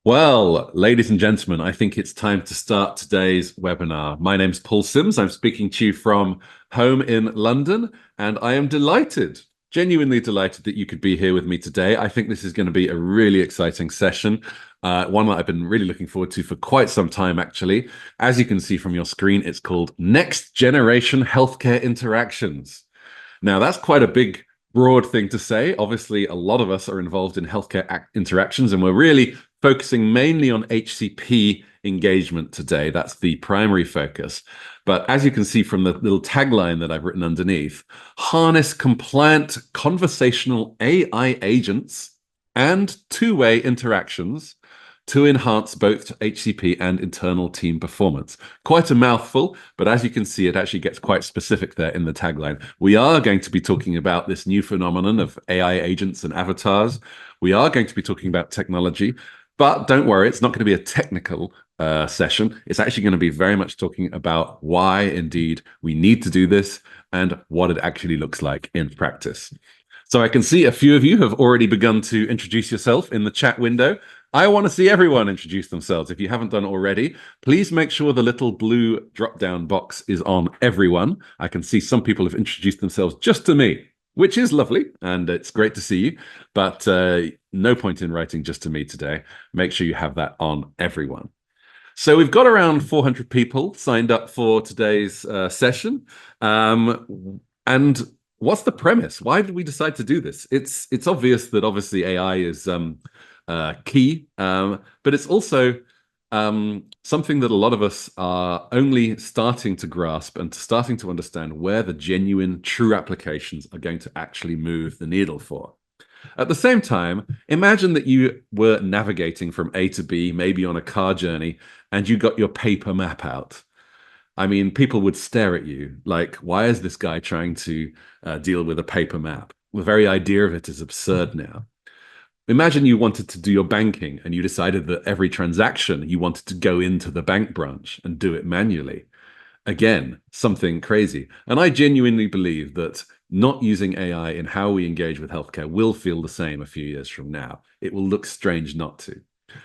Well, ladies and gentlemen, I think it's time to start today's webinar. My name's Paul Sims. I'm speaking to you from home in London, and I am delighted, genuinely delighted that you could be here with me today. I think this is going to be a really exciting session, one that I've been really looking forward to for quite some time, actually. As you can see from your screen, it's called Next Generation Healthcare Interactions. Now, that's quite a big, broad thing to say. Obviously, a lot of us are involved in healthcare interactions, and we're really focusing mainly on HCP engagement today. That's the primary focus. But as you can see from the little tagline that I've written underneath, harness compliant conversational AI agents and two-way interactions to enhance both HCP and internal team performance. Quite a mouthful, but as you can see, it actually gets quite specific there in the tagline. We are going to be talking about this new phenomenon of AI agents and avatars. We are going to be talking about technology, but don't worry, it's not going to be a technical session. It's actually going to be very much talking about why indeed we need to do this and what it actually looks like in practice. So I can see a few of you have already begun to introduce yourself in the chat window. I want to see everyone introduce themselves. If you haven't done already, please make sure the little blue drop-down box is on everyone. I can see some people have introduced themselves just to me, which is lovely, and it's great to see you. But no point in writing just to me today. Make sure you have that on everyone. So we've got around 400 people signed up for today's session. And what's the premise? Why did we decide to do this? It's obvious that obviously AI is key, but it's also something that a lot of us are only starting to grasp and starting to understand where the genuine, true applications are going to actually move the needle for. At the same time, imagine that you were navigating from A to B, maybe on a car journey, and you got your paper map out. I mean, people would stare at you like, why is this guy trying to deal with a paper map? The very idea of it is absurd now. Imagine you wanted to do your banking and you decided that every transaction you wanted to go into the bank branch and do it manually. Again, something crazy. And I genuinely believe that not using AI in how we engage with healthcare will feel the same a few years from now. It will look strange not to.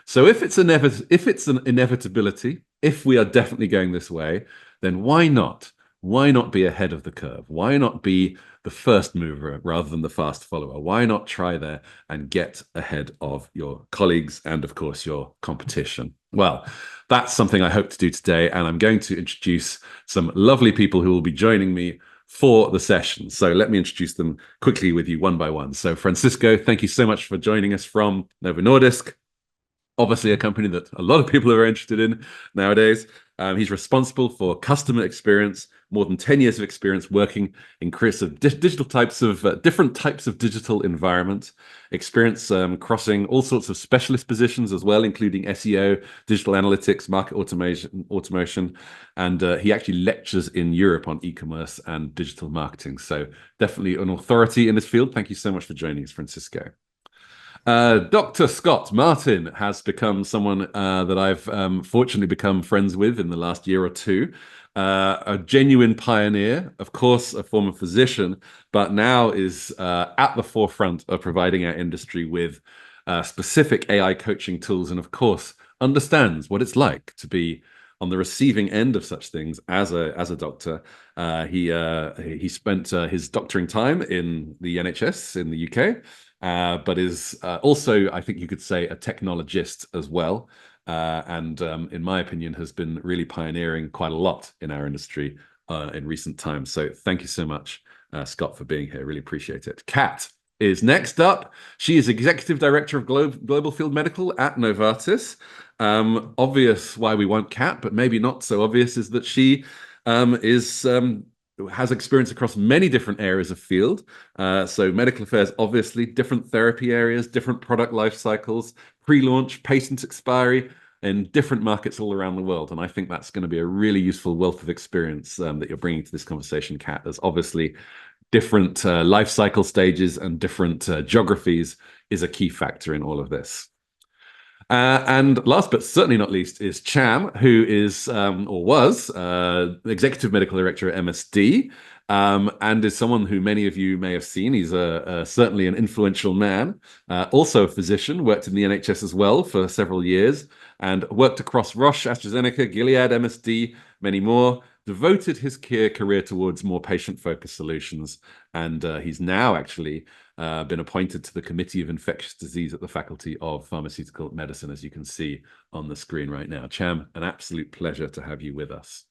So if it's an inevitability, if we are definitely going this way, then why not? Why not be ahead of the curve? Why not be the first mover rather than the fast follower? Why not try there and get ahead of your colleagues and, of course, your competition? Well, that's something I hope to do today, and I'm going to introduce some lovely people who will be joining me for the session. So let me introduce them quickly with you one by one. So Francisco, thank you so much for joining us from Novo Nordisk, obviously a company that a lot of people are interested in nowadays. He's responsible for customer experience, more than 10 years of experience working in digital types of different types of digital environment, experience crossing all sorts of specialist positions as well, including SEO, digital analytics, market automation, and he actually lectures in Europe on e-commerce and digital marketing. So definitely an authority in this field. Thank you so much for joining us, Francisco. Dr. Scott Martin has become someone that I've fortunately become friends with in the last year or two. A genuine pioneer, of course, a former physician, but now is at the forefront of providing our industry with specific AI coaching tools, and of course, understands what it's like to be on the receiving end of such things as a doctor. He spent his doctoring time in the NHS in the UK. But is also, I think you could say, a technologist as well. And in my opinion, has been really pioneering quite a lot in our industry in recent times. So thank you so much, Scott, for being here. Really appreciate it. Kat is next up. She is Executive Director of Global Field Medical at Novartis. Obvious why we want Kat, but maybe not so obvious is that she has experience across many different areas of field. So medical affairs, obviously, different therapy areas, different product life cycles, pre-launch, patent expiry in different markets all around the world. And I think that's going to be a really useful wealth of experience that you're bringing to this conversation, Kat. There's obviously different life cycle stages and different geographies is a key factor in all of this. And last but certainly not least is Cham, who is or was Executive Medical Director at MSD. and is someone who many of you may have seen. He's certainly an influential man, also a physician, worked in the NHS as well for several years, and worked across Roche, AstraZeneca, Gilead, MSD, many more, devoted his career towards more patient-focused solutions. And he's now actually been appointed to the Committee of Infectious Disease at the Faculty of Pharmaceutical Medicine, as you can see on the screen right now. Cham, an absolute pleasure to have you with us.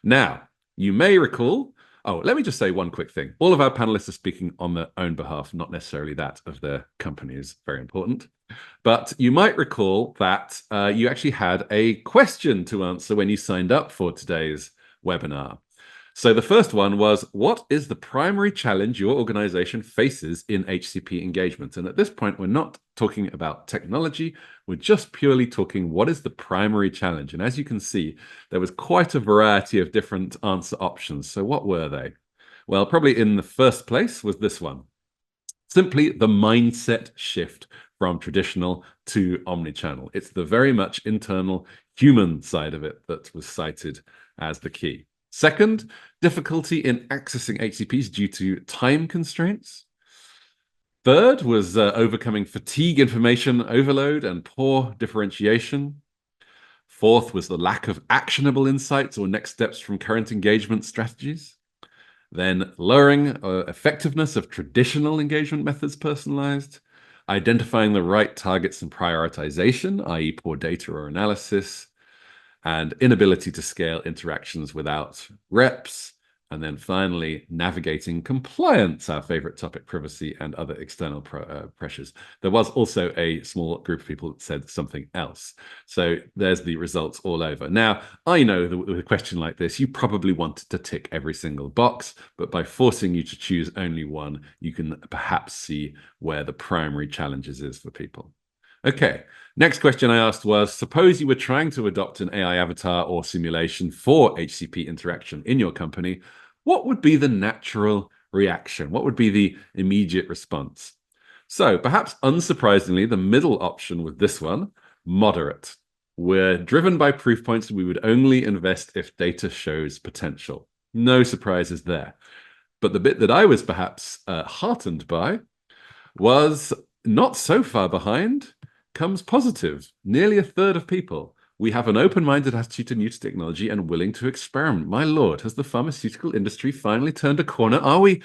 Now, you may recall, let me just say one quick thing. All of our panelists are speaking on their own behalf, not necessarily that of their companies. Very important. But you might recall that you actually had a question to answer when you signed up for today's webinar. So the first one was, what is the primary challenge your organization faces in HCP engagement? And at this point, we're not talking about technology. We're just purely talking what is the primary challenge. And as you can see, there was quite a variety of different answer options. So what were they? Well, probably in the first place was this one. Simply the mindset shift from traditional to omnichannel. It's the very much internal human side of it that was cited as the key. Second, difficulty in accessing HCPs due to time constraints. Third was overcoming fatigue, information overload, and poor differentiation. Fourth was the lack of actionable insights or next steps from current engagement strategies. Then lowering effectiveness of traditional engagement methods personalized, identifying the right targets and prioritization, i.e. poor data or analysis, and inability to scale interactions without reps. And then finally, navigating compliance, our favorite topic, privacy and other external pressures. There was also a small group of people that said something else. So there's the results all over. Now, I know that with a question like this, you probably wanted to tick every single box, but by forcing you to choose only one, you can perhaps see where the primary challenges is for people. Okay, next question I asked was, suppose you were trying to adopt an AI avatar or simulation for HCP interaction in your company, what would be the natural reaction? What would be the immediate response? So perhaps unsurprisingly, the middle option with this one, moderate. We're driven by proof points. We would only invest if data shows potential. No surprises there. But the bit that I was perhaps heartened by was not so far behind comes positive. Nearly a third of people. We have an open-minded attitude to new technology and willing to experiment. My Lord, has the pharmaceutical industry finally turned a corner? Are we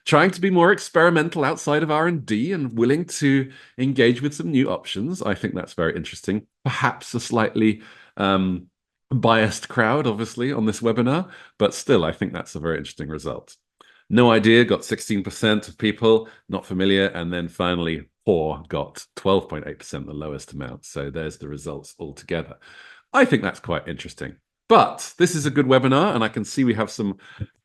trying to be more experimental outside of R&D and willing to engage with some new options? I think that's very interesting. Perhaps a slightly biased crowd, obviously, on this webinar, but still, I think that's a very interesting result. No idea got 16% of people, not familiar, and then finally, poor got 12.8%, the lowest amount. So there's the results altogether. I think that's quite interesting. But this is a good webinar, and I can see we have some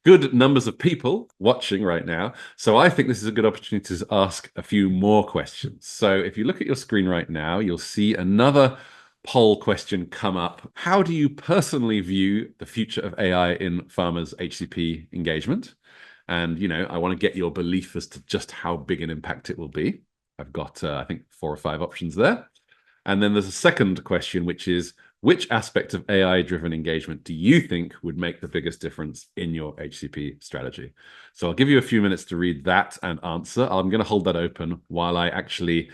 good numbers of people watching right now. So I think this is a good opportunity to ask a few more questions. So if you look at your screen right now, you'll see another poll question come up. How do you personally view the future of AI in pharma's HCP engagement? And, I want to get your belief as to just how big an impact it will be. I've got, I think, 4 or 5 options there. And then there's a second question, which is, which aspect of AI-driven engagement do you think would make the biggest difference in your HCP strategy? So I'll give you a few minutes to read that and answer. I'm going to hold that open while I actually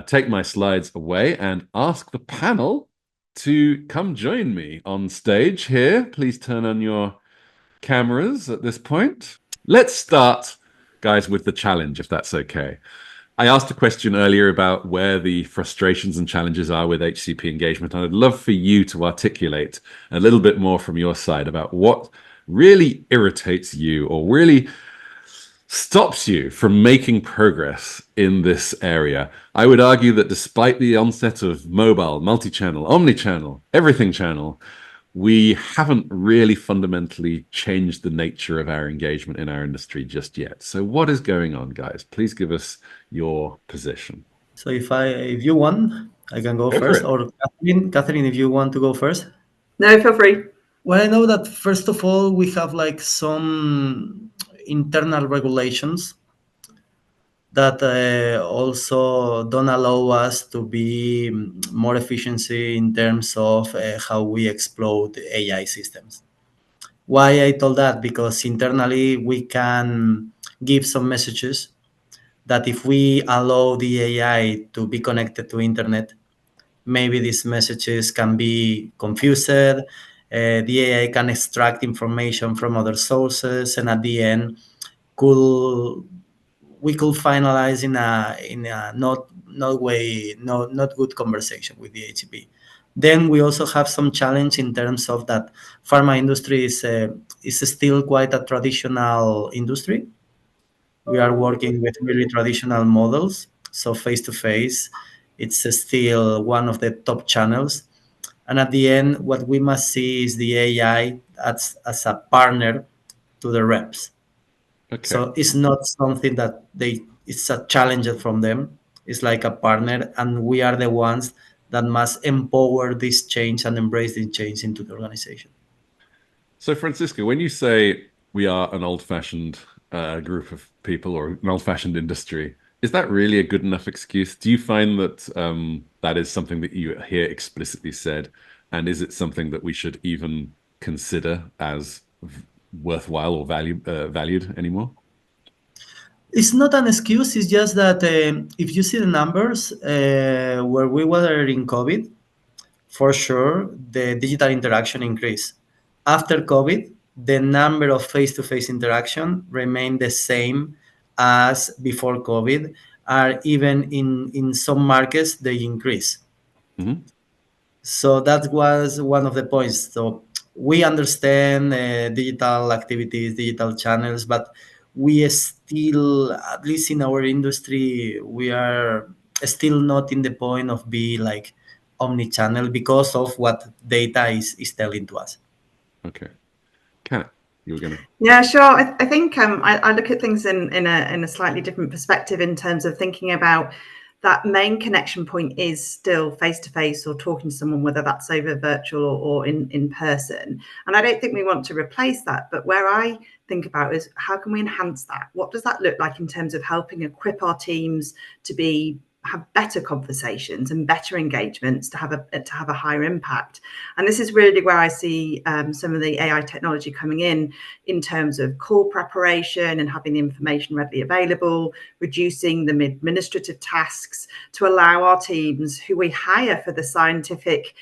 take my slides away and ask the panel to come join me on stage here. Please turn on your cameras at this point. Let's start, guys, with the challenge, if that's okay. I asked a question earlier about where the frustrations and challenges are with HCP engagement, and I'd love for you to articulate a little bit more from your side about what really irritates you or really stops you from making progress in this area. I would argue that despite the onset of mobile, multi-channel, omni-channel, everything channel, we haven't really fundamentally changed the nature of our engagement in our industry just yet. So what is going on, guys? Please give us your position. So if you want, I can go first, or Catherine, if you want to go first. No, feel free. Well, I know that first of all, we have like some internal regulations that also don't allow us to be more efficiency in terms of how we explode AI systems. Why I told that? Because internally we can give some messages that if we allow the AI to be connected to internet, maybe these messages can be confused. The AI can extract information from other sources, and at the end, could we could finalize in a not way not good conversation with the HCP. Then we also have some challenge in terms of that pharma industry is still quite a traditional industry. We are working with really traditional models, so face to face, it's still one of the top channels. And at the end, what we must see is the AI as a partner to the reps. Okay. So it's not something that it's a challenge from them. It's like a partner, and we are the ones that must empower this change and embrace this change into the organization. So, Francisco, when you say we are an old-fashioned group of people or an old-fashioned industry, is that really a good enough excuse? Do you find that that is something that you hear explicitly said, and is it something that we should even consider as worthwhile or valued anymore? It's not an excuse. It's just that if you see the numbers where we were in COVID, for sure the digital interaction increased. After COVID, the number of face-to-face interaction remained the same as before COVID, or even in some markets they increase. Hmm. So that was one of the points. So we understand digital activities, digital channels, but we still, at least in our industry, we are still not in the point of be like omni-channel because of what data is telling to us. Okay. Kat, you were gonna. Yeah, sure. I think I look at things in a slightly different perspective in terms of thinking about that main connection point is still face to face or talking to someone, whether that's over virtual or in person. And I don't think we want to replace that. But where I think about is how can we enhance that? What does that look like in terms of helping equip our teams to have better conversations and better engagements to have a higher impact? And this is really where I see some of the AI technology coming in terms of call preparation and having the information readily available, reducing the administrative tasks to allow our teams who we hire for the scientific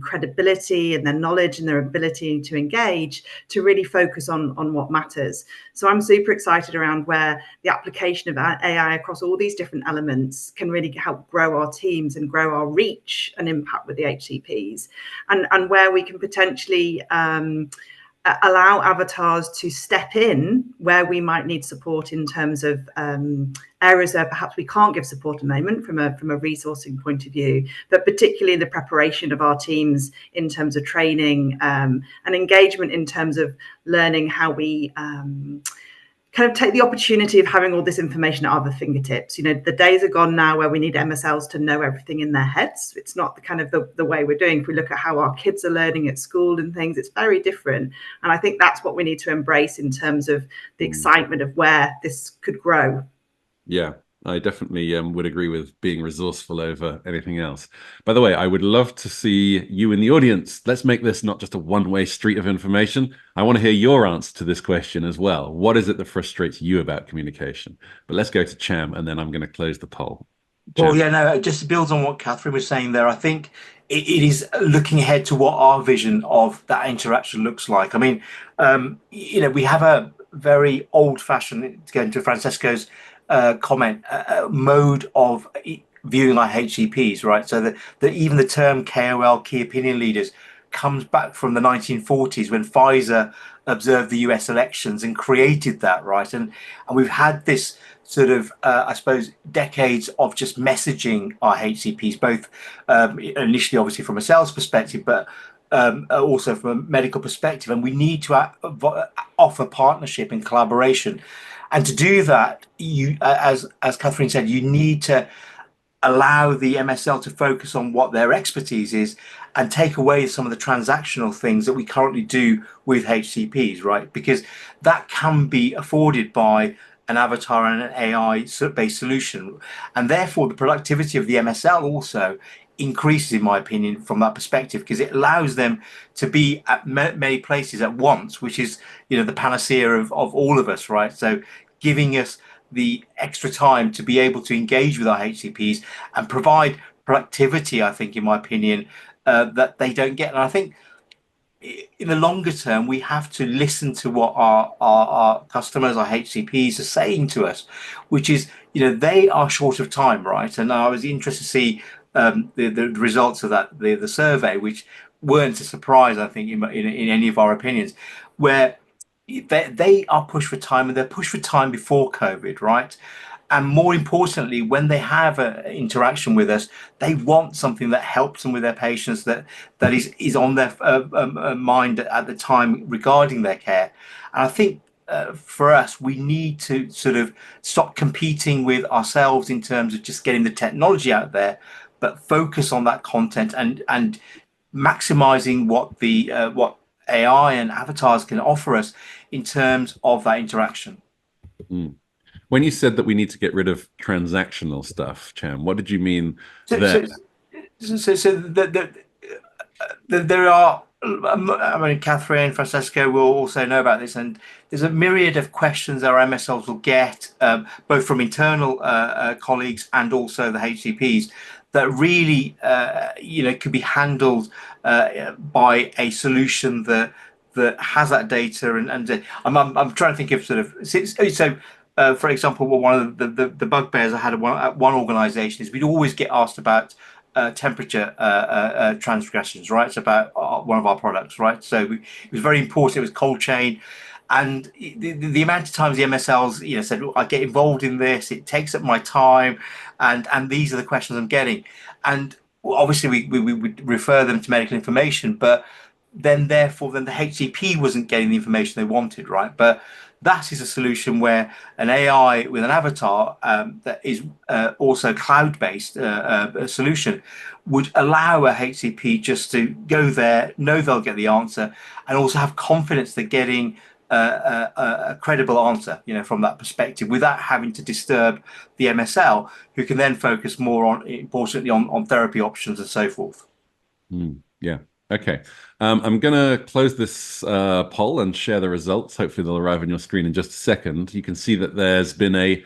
credibility and their knowledge and their ability to engage to really focus on what matters. So I'm super excited around where the application of AI across all these different elements can really help grow our teams and grow our reach and impact with the HCPs, and where we can potentially allow avatars to step in where we might need support in terms of areas where perhaps we can't give support at the moment from a resourcing point of view, but particularly the preparation of our teams in terms of training and engagement in terms of learning how we kind of take the opportunity of having all this information at our fingertips. You know, the days are gone now where we need MSLs to know everything in their heads. It's not the kind of the way we're doing. If we look at how our kids are learning at school and things, it's very different. And I think that's what we need to embrace in terms of the excitement of where this could grow. Yeah, I definitely would agree with being resourceful over anything else. By the way, I would love to see you in the audience. Let's make this not just a one-way street of information. I want to hear your answer to this question as well. What is it that frustrates you about communication? But let's go to Cham, and then I'm going to close the poll. Well, Cham. yeah, no, just to build on what Catherine was saying there, I think it is looking ahead to what our vision of that interaction looks like. I mean, we have a very old-fashioned, going to Francesco's comment, mode of viewing our HCPs, right? So that even the term KOL, key opinion leaders, comes back from the 1940s when Pfizer observed the US elections and created that, right? And we've had this sort of, I suppose, decades of just messaging our HCPs, both initially, obviously, from a sales perspective, but also from a medical perspective. And we need to offer partnership and collaboration. And to do that, as Catherine said, you need to allow the MSL to focus on what their expertise is and take away some of the transactional things that we currently do with HCPs, right? Because that can be afforded by an avatar and an AI based solution. And therefore the productivity of the MSL also increases, in my opinion, from that perspective, because it allows them to be at many places at once, which is, the panacea of all of us, right? So giving us the extra time to be able to engage with our HCPs and provide productivity, I think, in my opinion, that they don't get. And I think in the longer term, we have to listen to what our customers, our HCPs are saying to us, which is, they are short of time, right? And I was interested to see the results of that, the survey, which weren't a surprise, I think, in any of our opinions, where they are pushed for time, and they're pushed for time before COVID, right? And more importantly, when they have an interaction with us, they want something that helps them with their patients, that is on their mind at the time regarding their care. And I think for us, we need to sort of stop competing with ourselves in terms of just getting the technology out there, but focus on that content and maximizing what AI and avatars can offer us in terms of that interaction. Mm. When you said that we need to get rid of transactional stuff, Cham, what did you mean there? There are, I mean, Catherine, Francesco will also know about this, and there's a myriad of questions our MSLs will get, both from internal colleagues and also the HCPs, that really, could be handled by a solution that has that data. And I'm trying to think of sort of so. For example, one of the bugbears I had at one organisation is we'd always get asked about temperature transgressions, right? It's about one of our products, right? So it was very important. It was cold chain, and the amount of times the MSLs, said, I get involved in this, it takes up my time, and these are the questions I'm getting, and obviously we would refer them to medical information, but then the HCP wasn't getting the information they wanted, right? But that is a solution where an AI with an avatar that is also cloud-based solution would allow a HCP just to go there, know they'll get the answer, and also have confidence they're getting a credible answer, from that perspective, without having to disturb the MSL, who can then focus more on, importantly, on therapy options and so forth. Yeah. Okay. I'm going to close this poll and share the results. Hopefully they'll arrive on your screen in just a second. You can see that there's been a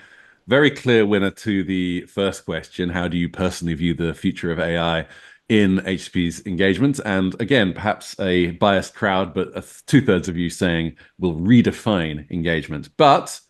very clear winner to the first question. How do you personally view the future of AI in HCP's engagement? And again, perhaps a biased crowd, but 2/3 of you saying will redefine engagement. But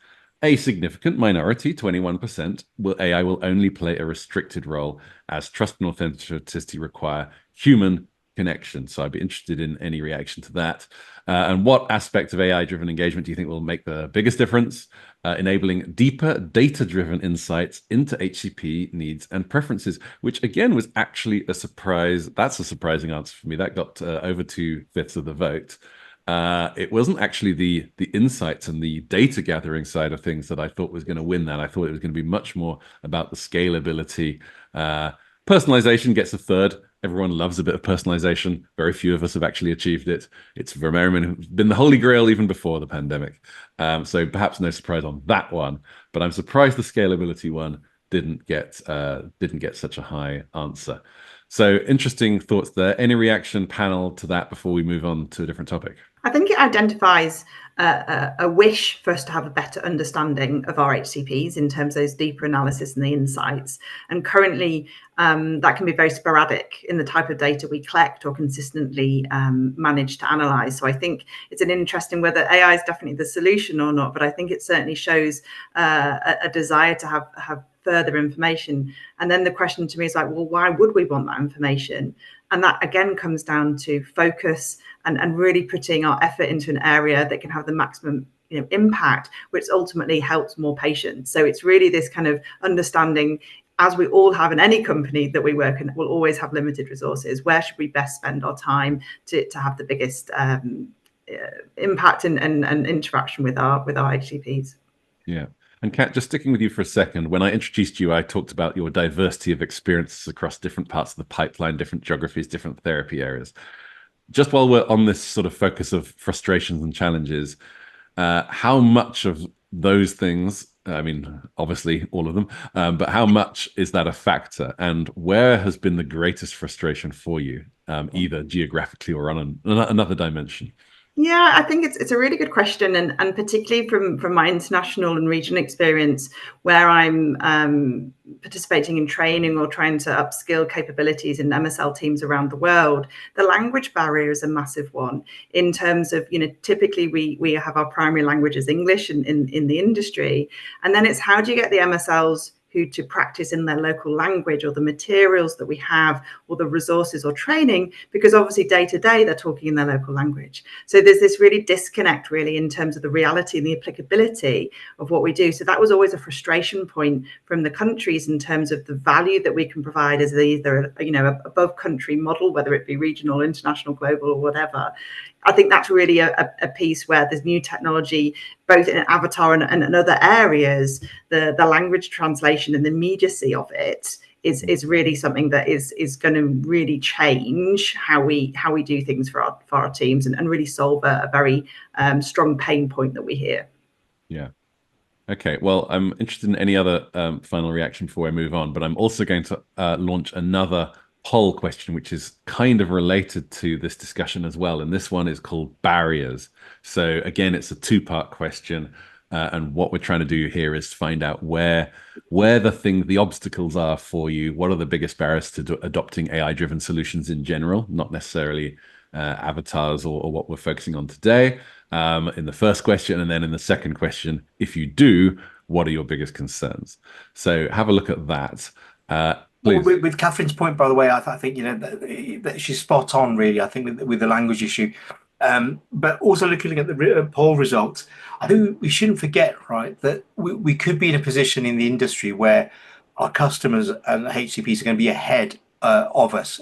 a significant minority, 21%, AI will only play a restricted role, as trust and authenticity require human connection. So I'd be interested in any reaction to that. And what aspect of AI-driven engagement do you think will make the biggest difference? Enabling deeper data-driven insights into HCP needs and preferences, which again was actually a surprise. That's a surprising answer for me. That got over 2/5 of the vote. It wasn't actually the insights and the data gathering side of things that I thought was going to win that. I thought it was going to be much more about the scalability. Personalization gets a third. Everyone loves a bit of personalization. Very few of us have actually achieved it. It's for Merriman, who's been the holy grail even before the pandemic. So perhaps no surprise on that one. But I'm surprised the scalability one didn't get such a high answer. So interesting thoughts there. Any reaction, panel, to that before we move on to a different topic? I think it identifies a wish for us to have a better understanding of our HCPs in terms of those deeper analysis and the insights. And currently, that can be very sporadic in the type of data we collect or consistently manage to analyze. So I think it's an interesting whether AI is definitely the solution or not, but I think it certainly shows a desire to have further information. And then the question to me is like, well, why would we want that information? And that again comes down to focus and really putting our effort into an area that can have the maximum impact, which ultimately helps more patients. So it's really this kind of understanding, as we all have in any company that we work in, we'll always have limited resources. Where should we best spend our time to have the biggest impact and interaction with our HCPs? Yeah. And Kat, just sticking with you for a second, when I introduced you, I talked about your diversity of experiences across different parts of the pipeline, different geographies, different therapy areas. Just while we're on this sort of focus of frustrations and challenges, how much of those things, I mean, obviously all of them, but how much is that a factor? And where has been the greatest frustration for you, either geographically or on another dimension? Yeah, I think it's a really good question, and particularly from my international and regional experience, where I'm participating in training or trying to upskill capabilities in MSL teams around the world. The language barrier is a massive one in terms of, typically we have our primary language as English in the industry, and then it's how do you get the MSLs who to practice in their local language, or the materials that we have, or the resources or training, because obviously day to day they're talking in their local language. So there's this really disconnect really in terms of the reality and the applicability of what we do. So that was always a frustration point from the countries in terms of the value that we can provide as either above country model, whether it be regional, international, global, or whatever. I think that's really a piece where there's new technology, both in Avatar and other areas. The language translation and the immediacy of it is really something that is going to really change how we do things for our teams, and really solve a very strong pain point that we hear. Yeah. Okay, well, I'm interested in any other final reaction before I move on, but I'm also going to launch another poll question, which is kind of related to this discussion as well. And this one is called barriers. So again, it's a two-part question. And what we're trying to do here is find out where the obstacles are for you. What are the biggest barriers to adopting AI-driven solutions in general, not necessarily avatars or what we're focusing on today, in the first question. And then in the second question, if you do, what are your biggest concerns? So have a look at that. With Catherine's point, by the way, I think that she's spot on, really. I think with the language issue, but also looking at the poll results, I think we shouldn't forget, right, that we could be in a position in the industry where our customers and HCPs are going to be ahead of us.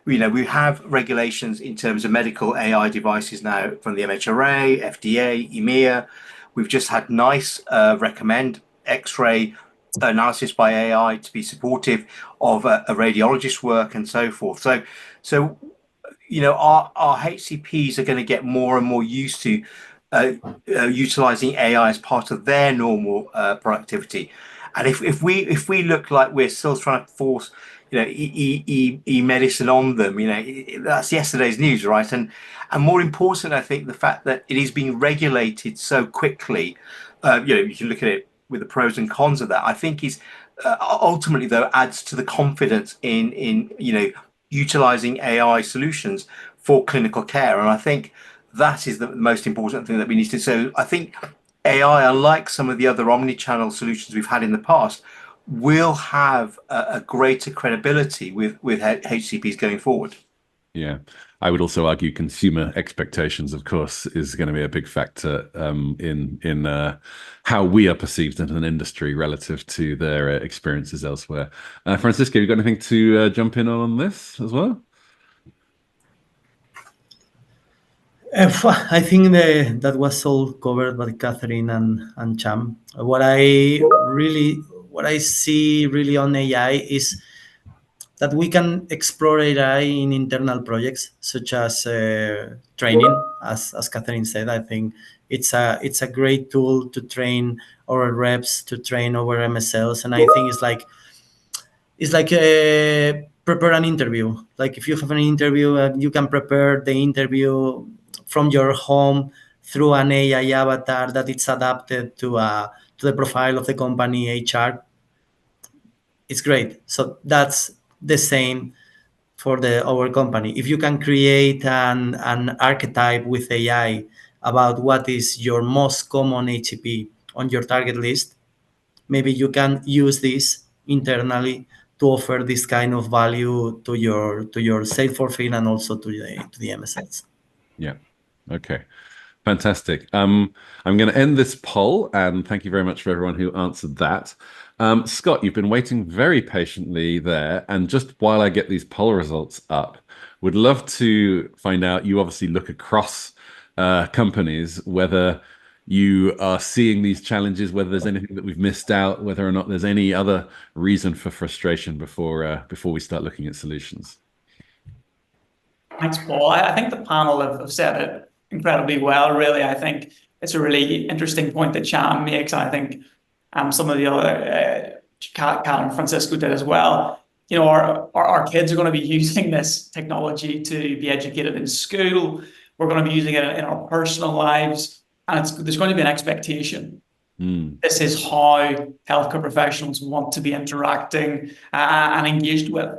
We have regulations in terms of medical AI devices now from the MHRA, FDA, EMEA. We've just had NICE recommend X-ray analysis by AI to be supportive of a radiologist's work and so forth. So our HCPs are going to get more and more used to utilizing AI as part of their normal productivity. And if we look like we're still trying to force e-medicine on them, that's yesterday's news, right? And more important, I think the fact that it is being regulated so quickly, you can look at it with the pros and cons of that, I think is ultimately, though, adds to the confidence in utilizing AI solutions for clinical care. And I think that is the most important thing that we need to. So I think AI, unlike some of the other omni-channel solutions we've had in the past, will have a greater credibility with HCPs going forward. Yeah, I would also argue consumer expectations, of course, is going to be a big factor in how we are perceived in an industry relative to their experiences elsewhere. Francisco, you got anything to jump in on this as well? I think that was all covered by Catherine and Cham. What I see really on AI is that we can explore AI in internal projects, such as training, as Catherine said. I think it's a great tool to train our reps, to train our MSLs, and I think it's like prepare an interview. Like if you have an interview, you can prepare the interview from your home through an AI avatar that it's adapted to the profile of the company HR. It's great. So that's the same for our company. If you can create an archetype with AI about what is your most common HCP on your target list, maybe you can use this internally to offer this kind of value to your sales force and also to the MSLs. Yeah. Okay. Fantastic. I'm going to end this poll, and thank you very much for everyone who answered that. Scott, you've been waiting very patiently there, and just while I get these poll results up, would love to find out, you obviously look across companies, whether you are seeing these challenges, whether there's anything that we've missed out, whether or not there's any other reason for frustration before we start looking at solutions. Thanks, Paul. I think the panel have said it incredibly well, really. I think it's a really interesting point that Chan makes. And I think some of the other, Kat and Francisco did as well. You know, our kids are going to be using this technology to be educated in school. We're going to be using it in our personal lives. And there's going to be an expectation. This is how healthcare professionals want to be interacting and engaged with.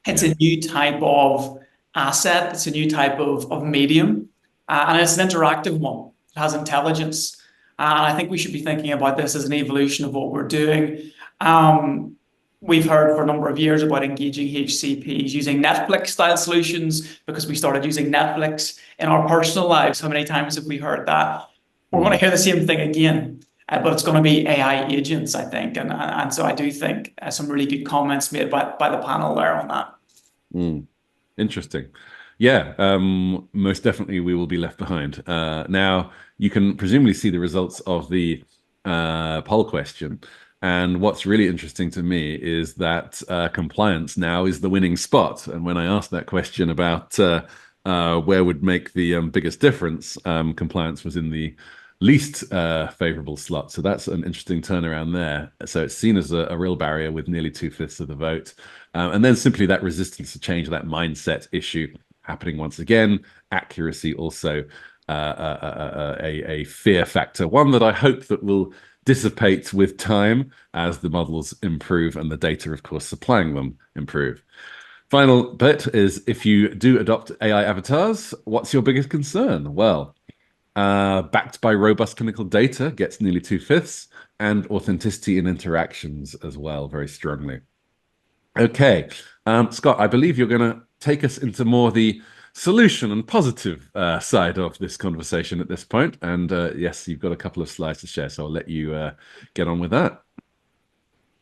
It's a new type of asset. It's a new type of medium. And it's an interactive one. It has intelligence. And I think we should be thinking about this as an evolution of what we're doing. We've heard for a number of years about engaging HCPs using Netflix-style solutions because we started using Netflix in our personal lives. How many times have we heard that? We're going to hear the same thing again, but it's going to be AI agents, I think. And so I do think some really good comments made by the panel there on that. Interesting. Yeah, most definitely we will be left behind. Now, you can presumably see the results of the poll question. And what's really interesting to me is that compliance now is the winning spot. And when I asked that question about where would make the biggest difference, compliance was in the least favorable slot. So that's an interesting turnaround there. So it's seen as a real barrier with nearly 2/5 of the vote. And then simply that resistance to change, that mindset issue happening once again. Accuracy also a fear factor, one that I hope that will dissipate with time as the models improve and the data, of course, supplying them improve. Final bit is, if you do adopt AI avatars, what's your biggest concern? Well, backed by robust clinical data gets nearly 2/5, and authenticity in interactions as well, very strongly. Okay, Scott, I believe you're going to take us into more the solution and positive side of this conversation at this point. And yes, you've got a couple of slides to share, so I'll let you get on with that.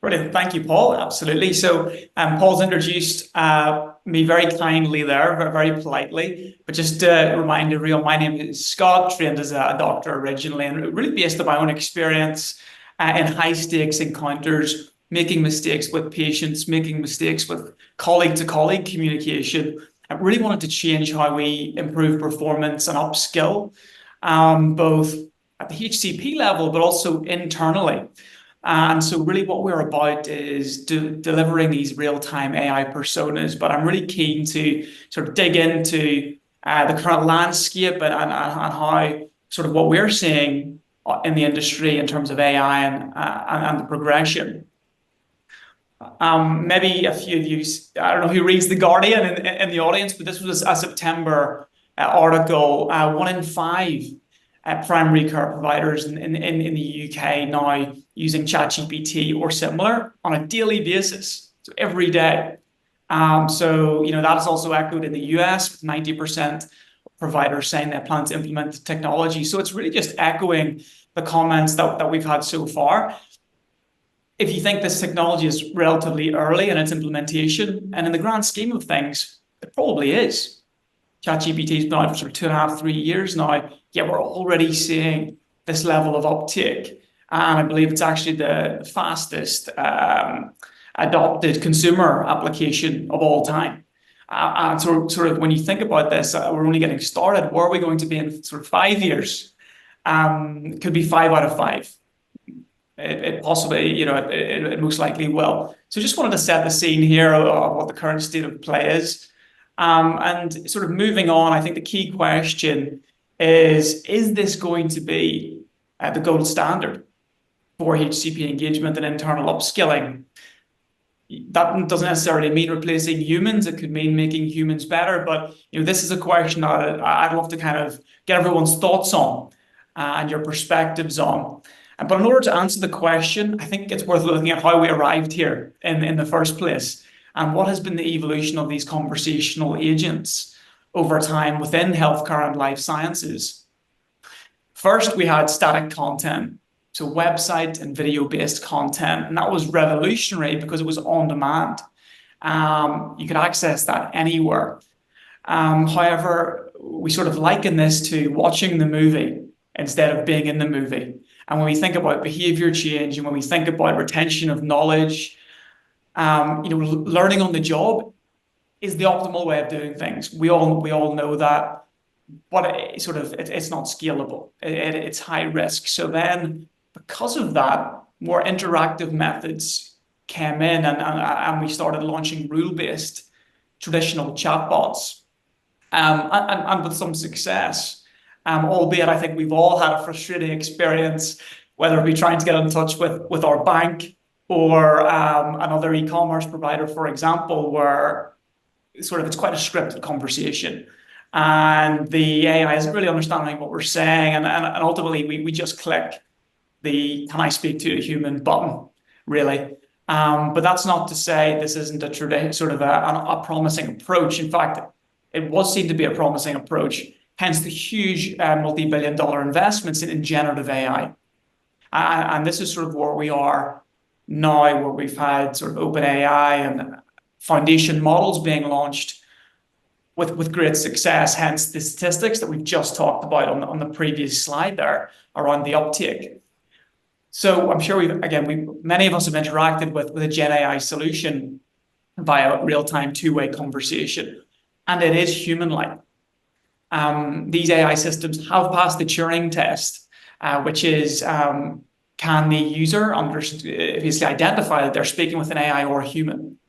Brilliant. Thank you, Paul. Absolutely. So Paul's introduced me very kindly there, very politely. But just to remind everyone, my name is Scott, trained as a doctor originally, and really based on my own experience in high-stakes encounters, making mistakes with patients, making mistakes with colleague-to-colleague communication. I really wanted to change how we improve performance and upskill, both at the HCP level, but also internally. And so really what we're about is delivering these real-time AI personas, but I'm really keen to sort of dig into the current landscape and how sort of what we're seeing in the industry in terms of AI and the progression. Maybe a few of you, I don't know who reads The Guardian in the audience, but this was a September article. 1 in 5 primary care providers in the UK now using ChatGPT or similar on a daily basis, so every day. So, you know, that is also echoed in the US, with 90% providers saying they plan to implement the technology. So it's really just echoing the comments that we've had so far. If you think this technology is relatively early in its implementation, and in the grand scheme of things, it probably is. ChatGPT's been out for sort of 2.5, 3 years now, yet we're already seeing this level of uptake. And I believe it's actually the fastest adopted consumer application of all time. And so sort of when you think about this, we're only getting started. Where are we going to be in sort of 5 years? It could be 5 out of 5. It possibly, you know, it most likely will. So just wanted to set the scene here of what the current state of play is. And sort of moving on, I think the key question is this going to be the gold standard for HCP engagement and internal upskilling? That doesn't necessarily mean replacing humans. It could mean making humans better. But, you know, this is a question that I'd love to kind of get everyone's thoughts on and your perspectives on. But in order to answer the question, I think it's worth looking at how we arrived here in the first place and what has been the evolution of these conversational agents over time within healthcare and life sciences. First, we had static content, so website and video-based content, and that was revolutionary because it was on demand. You could access that anywhere. However, we sort of liken this to watching the movie instead of being in the movie. And when we think about behavior change and when we think about retention of knowledge, you know, learning on the job is the optimal way of doing things. We all know that. but it's not scalable. It's high risk. So then, because of that, more interactive methods came in, and we started launching rule-based traditional chatbots, and with some success. Albeit, I think we've all had a frustrating experience, whether it be trying to get in touch with our bank or another e-commerce provider, for example, where it's quite a scripted conversation, and the AI isn't really understanding what we're saying, and ultimately we just click the "Can I speak to a human" button, really. But that's not to say this isn't a promising approach. In fact, it was seen to be a promising approach, hence the huge multi-billion-dollar investments in generative AI. And this is sort of where we are now, where we've had sort of OpenAI and foundation models being launched with great success, hence the statistics that we've just talked about on the previous slide there around the uptake. So I'm sure many of us have interacted with a Gen AI solution via real-time two-way conversation, and it is human-like. These AI systems have passed the Turing test, which is can the user obviously identify that they're speaking with an AI or a human?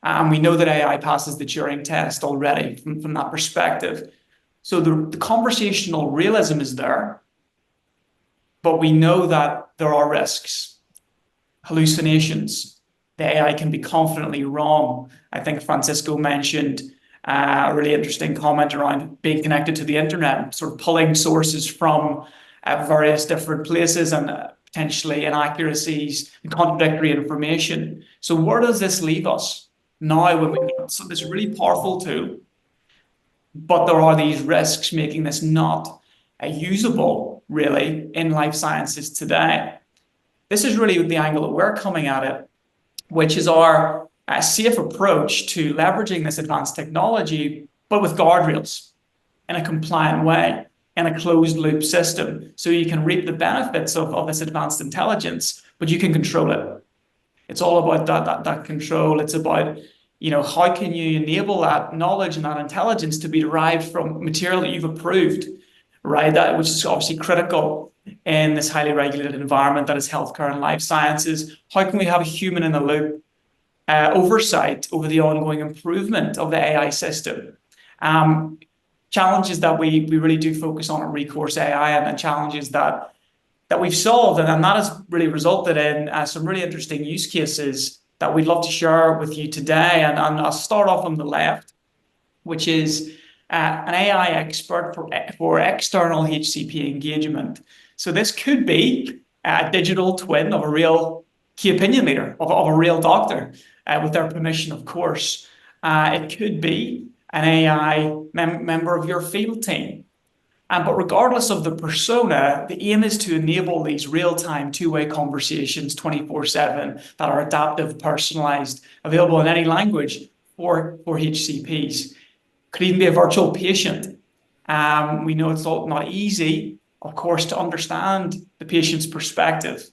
And we know that AI passes the Turing test already from that perspective. So the conversational realism is there, but we know that there are risks, hallucinations. The AI can be confidently wrong. I think Francisco mentioned a really interesting comment around being connected to the internet, sort of pulling sources from various different places and potentially inaccuracies and contradictory information. So where does this leave us now when we've got this really powerful tool, but there are these risks making this not usable, really, in life sciences today? This is really the angle that we're coming at it, which is our safe approach to leveraging this advanced technology, but with guardrails in a compliant way, in a closed loop system. So you can reap the benefits of this advanced intelligence, but you can control it. It's all about that control. It's about, how can you enable that knowledge and that intelligence to be derived from material that you've approved, right? Which is obviously critical in this highly regulated environment that is healthcare and life sciences. How can we have a human in the loop oversight over the ongoing improvement of the AI system? Challenges that we really do focus on at Recourse AI, and challenges that we've solved, and that has really resulted in some really interesting use cases that we'd love to share with you today. And I'll start off on the left, which is an AI expert for external HCP engagement. So this could be a digital twin of a real key opinion leader, of a real doctor, with their permission, of course. It could be an AI member of your field team. But regardless of the persona, the aim is to enable these real-time two-way conversations 24/7 that are adaptive, personalized, available in any language for HCPs. Could even be a virtual patient. We know it's not easy, of course, to understand the patient's perspective.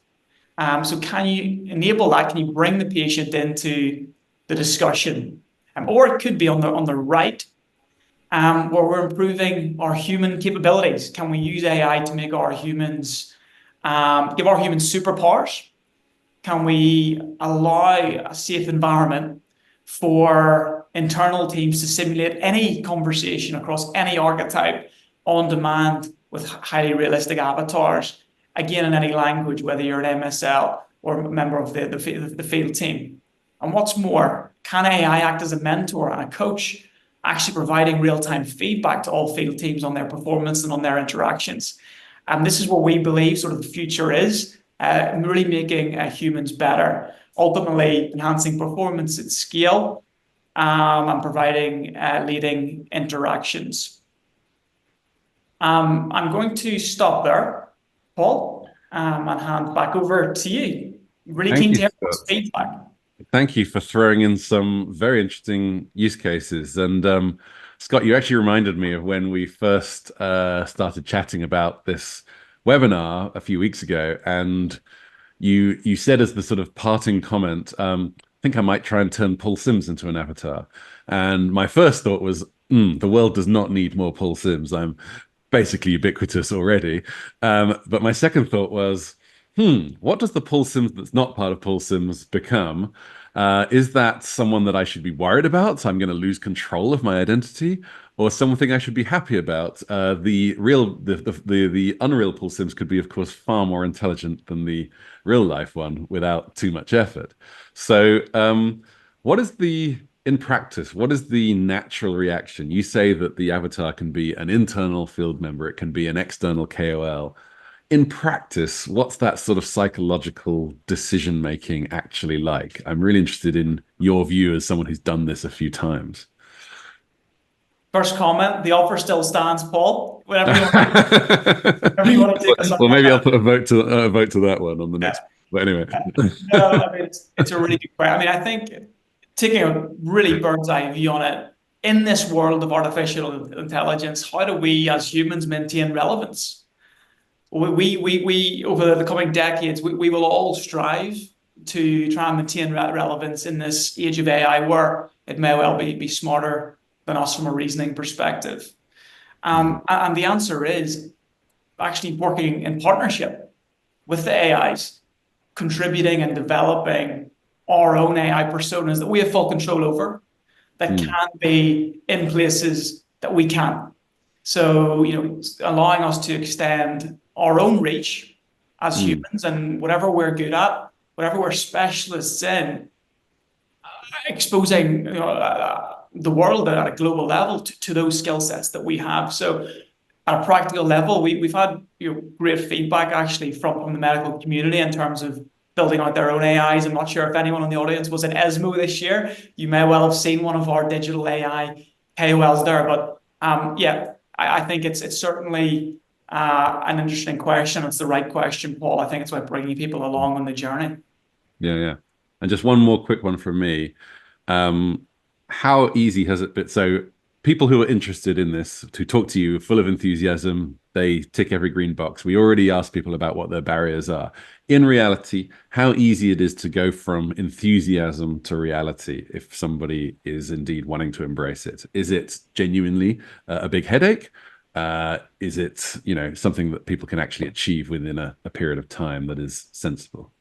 So can you enable that? Can you bring the patient into the discussion? Or it could be on the right, where we're improving our human capabilities. Can we use AI to make our humans, give our humans superpowers? Can we allow a safe environment for internal teams to simulate any conversation across any archetype on demand with highly realistic avatars, again, in any language, whether you're an MSL or a member of the field team? And what's more, can AI act as a mentor and a coach, actually providing real-time feedback to all field teams on their performance and on their interactions? And this is what we believe sort of the future is, really making humans better, ultimately enhancing performance at scale, and providing leading interactions. I'm going to stop there, Paul, and hand back over to you. Really keen to hear feedback. Thank you for throwing in some very interesting use cases. And Scott, you actually reminded me of when we first started chatting about this webinar a few weeks ago. And you said as the sort of parting comment, I think I might try and turn Paul Sims into an avatar. And my first thought was, The world does not need more Paul Sims. I'm basically ubiquitous already. But my second thought was, what does the Paul Sims that's not part of Paul Sims become? Is that someone that I should be worried about? So I'm going to lose control of my identity, or something I should be happy about? The unreal Paul Sims could be, of course, far more intelligent than the real life one without too much effort. So, what is the in practice, what is the natural reaction? You say that the avatar can be an internal field member, it can be an external KOL. In practice, what's that sort of psychological decision making actually like? I'm really interested in your view as someone who's done this a few times. First comment, the offer still stands, Paul. Whatever you want to do. Well, maybe I'll put a vote to that one on the next. But anyway. No, I mean, it's a really good question. I mean, I think taking a really bird's eye view on it, in this world of artificial intelligence, how do we as humans maintain relevance? We over the coming decades, we will all strive to try and maintain relevance in this age of AI, where it may well be smarter than us from a reasoning perspective. And the answer is actually working in partnership with the AIs, contributing and developing our own AI personas that we have full control over, that can be in places that we can't. So, allowing us to extend our own reach as humans, and whatever we're good at, whatever we're specialists in, exposing the world at a global level to those skill sets that we have. So at a practical level, we've had great feedback actually from the medical community in terms of building out their own AIs. I'm not sure if anyone in the audience was at ESMO this year. You may well have seen one of our digital AI KOLs there. But I think it's certainly an interesting question. It's the right question, Paul. I think it's about bringing people along on the journey. Yeah. And just one more quick one from me. How easy has it been? So people who are interested in this, to talk to you, full of enthusiasm, they tick every green box. We already asked people about what their barriers are. In reality, how easy it is to go from enthusiasm to reality if somebody is indeed wanting to embrace it. Is it genuinely a big headache? Is it, something that people can actually achieve within a period of time that is sensible?